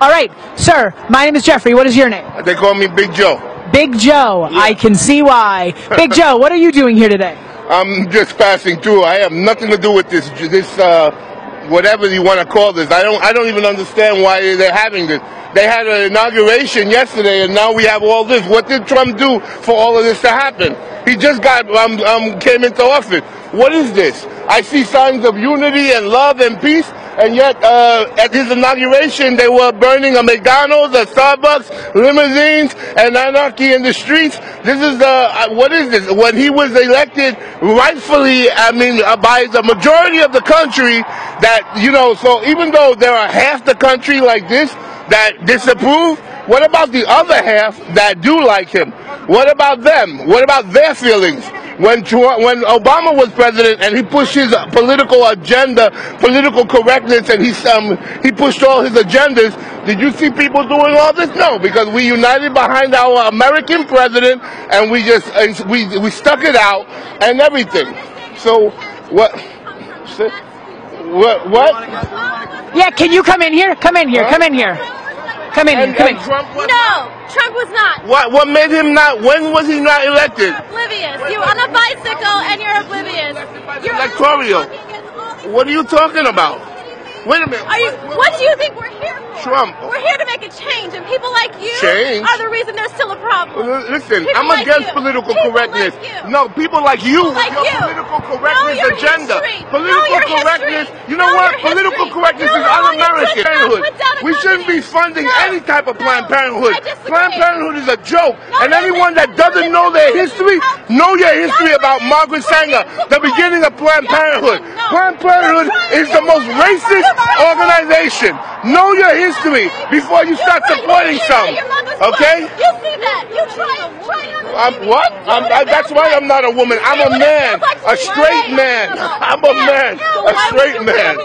All right, sir, my name is Jeffrey. What is your name? They call me Big Joe. Big Joe. Yeah. I can see why. Big Joe, what are you doing here today? I'm just passing through. I have nothing to do with this whatever you want to call this. I don't even understand why they're having this. They had an inauguration yesterday, and now we have all this. What did Trump do for all of this to happen? He just came into office. What is this? I see signs of unity and love and peace, and yet at his inauguration they were burning a McDonald's, a Starbucks, limousines, and anarchy in the streets. This is what is this? When he was elected, rightfully, I mean, by the majority of the country, that, you know, so even though there are half the country like this that disapprove, what about the other half that do like him? What about them? What about their feelings? When Obama was president and he pushed his political agenda, political correctness, and he pushed all his agendas, did you see people doing all this? No, because we united behind our American president and we just we stuck it out and everything. So what? Yeah, can you come in here? Come in here. Huh? Come in here. Come in here. Come in. Trump was not. What made him not? When was he not elected? You're oblivious. You're on a bicycle and you're oblivious. You're electoral. What are you talking about? Wait a minute. What do you think we're here for? Trump. We're here to make a change, and people like you are the reason there's still a problem. Listen, I'm against political correctness. No, people like you with your political correctness agenda. Political correctness. You know what? Political correctness is un-American. We shouldn't be funding any type of Planned Parenthood. Planned Parenthood is a joke. And anyone that doesn't know their history, know your history about Margaret Sanger, the beginning of Planned Parenthood. Planned Parenthood is the most racist organization. Know your history before you start supporting some. Okay? You see that? You try. What? That's why I'm not a woman. I'm a man. A straight man. I'm a man. A straight man.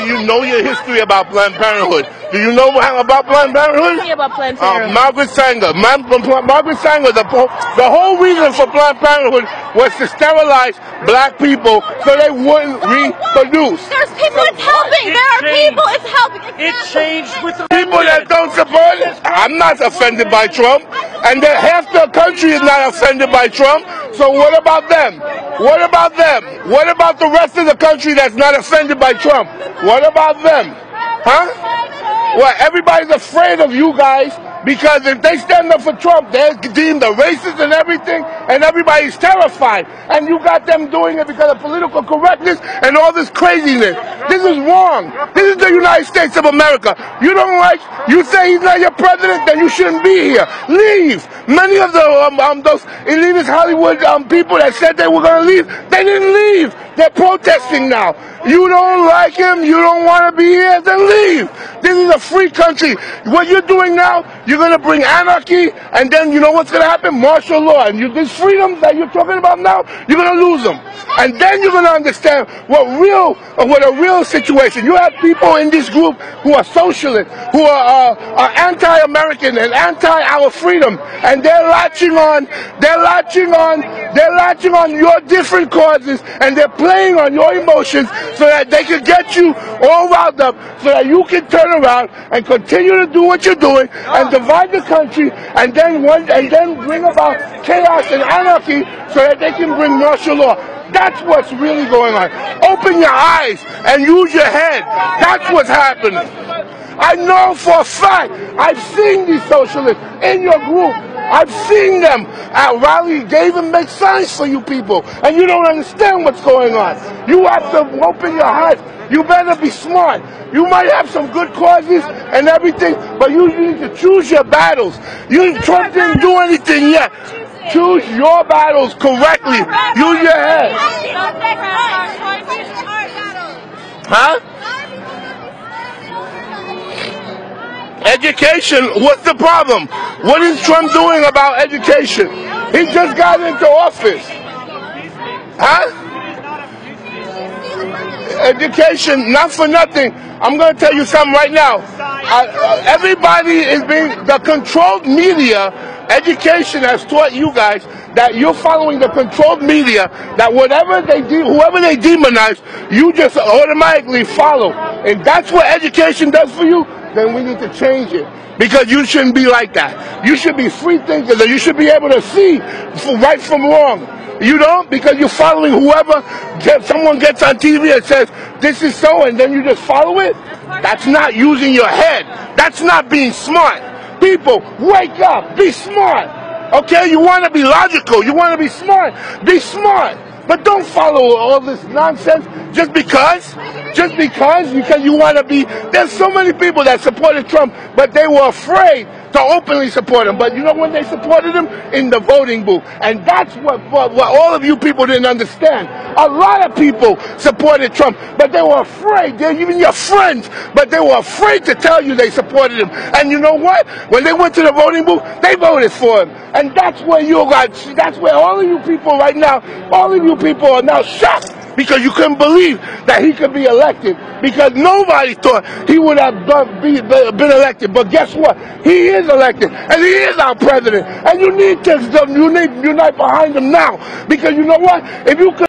You know your history about Planned Parenthood. Do you know about Planned Parenthood? About Planned Parenthood. Margaret Sanger. Margaret Sanger, the whole reason for Planned Parenthood was to sterilize black people so they wouldn't reproduce. There's people it's helping. There are people it's helping. It changed with the people that don't support it. I'm not offended by Trump. And half the country is not offended by Trump. So what about them? What about them? What about the rest of the country that's not offended by Trump? What about them? Huh? Well, everybody's afraid of you guys because if they stand up for Trump, they're deemed a racist and everything, and everybody's terrified. And you got them doing it because of political correctness and all this craziness. This is wrong. This is the United States of America. You don't like, you say he's not your president, then you shouldn't be here. Leave. Many of the those elitist Hollywood people that said they were going to leave, they didn't leave. They're protesting now. You don't like him, you don't want to be here, then leave. This is a free country. What you're doing now, you're going to bring anarchy, and then you know what's going to happen? Martial law. And this freedom that you're talking about now, you're going to lose them. And then you're going to understand what a real situation. You have people in this group who are socialists, who are anti-American and anti-our freedom, and they're latching on your different causes, and they're playing on your emotions so that they can get you all riled up, so that you can turn around and continue to do what you're doing and divide the country, and then bring about chaos and anarchy so that they can bring martial law. That's what's really going on. Open your eyes and use your head. That's what's happening. I know for a fact. I've seen these socialists in your group. I've seen them at rallies. They even make signs for you people, and you don't understand what's going on. You have to open your eyes. You better be smart. You might have some good causes and everything, but you need to choose your battles. Trump didn't do anything yet. Choose your battles correctly. Use your head. Huh? Education, what's the problem? What is Trump doing about education? He just got into office. Huh? Education, not for nothing. I'm going to tell you something right now. Everybody is the controlled media. Education has taught you guys that you're following the controlled media, that whoever they demonize, you just automatically follow. And that's what education does for you. then we need to change it. Because you shouldn't be like that. You should be free thinkers, and you should be able to see right from wrong. You don't, because you're following whoever. Someone gets on TV and says, this is so, and then you just follow it. That's not using your head. That's not being smart. People, wake up. Be smart. Okay? You want to be logical. You want to be smart. Be smart. But don't follow all this nonsense just because you want to be. There's so many people that supported Trump, but they were afraid to openly support him. But you know when they supported him? In the voting booth. And that's what all of you people didn't understand. A lot of people supported Trump, but they were afraid. They're even your friends, but they were afraid to tell you they supported him. And you know what? When they went to the voting booth, they voted for him. And that's where that's where all of you people right now, all of you people are now shocked because you couldn't believe that he could be elected, because nobody thought he would have been elected. But guess what? He is elected, and he is our president. And you need to unite behind him now, because you know what? If you could